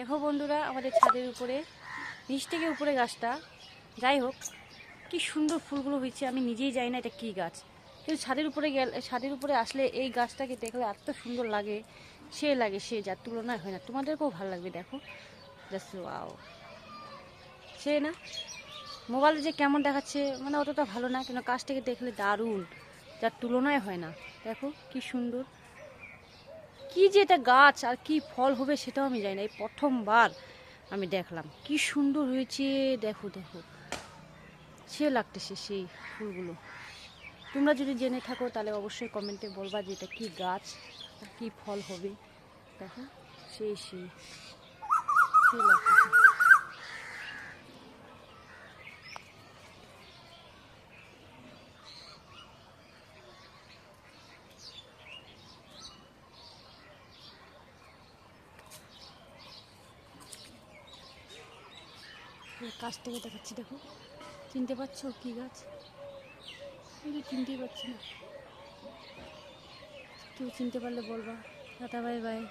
দেখো বন্ধুরা, আমাদের ছাদের উপরে নিচ থেকে উপরে গাছটা, যাই হোক কি সুন্দর ফুলগুলো হয়েছে। আমি নিজেই জানি না এটা কি গাছ, কিন্তু ছাদের উপরে আসলে এই গাছটাকে দেখলে এত সুন্দর লাগে, সে যার তুলনায় হয় না। তোমাদেরকেও ভালো লাগবে। দেখো জাস্ট ওয়াও, সে না মোবাইলে যে কেমন দেখাচ্ছে মানে অতটা ভালো না, কিন্তু কাছ থেকে দেখলে দারুণ, যার তুলনায় হয় না। দেখো কি সুন্দর, কি যে এটা গাছ আর কি ফল হবে সেটাও আমি জানি না, এই প্রথমবার আমি দেখলাম। কি সুন্দর হয়েছে, দেখো দেখো, সে লাগতেছে সেই ফুলগুলো। তোমরা যদি জেনে থাকো তাহলে অবশ্যই কমেন্টে বলবা যে এটা কী গাছ আর কী ফল হবে। দেখো সেই সেই সে লাগতেছে। কাছ থেকে দেখাচ্ছি, দেখো চিনতে পারছো কি গাছ? কিন্তু চিনতেই পারছি না, কেউ চিনতে পারলে বলবা। Tata, bye bye.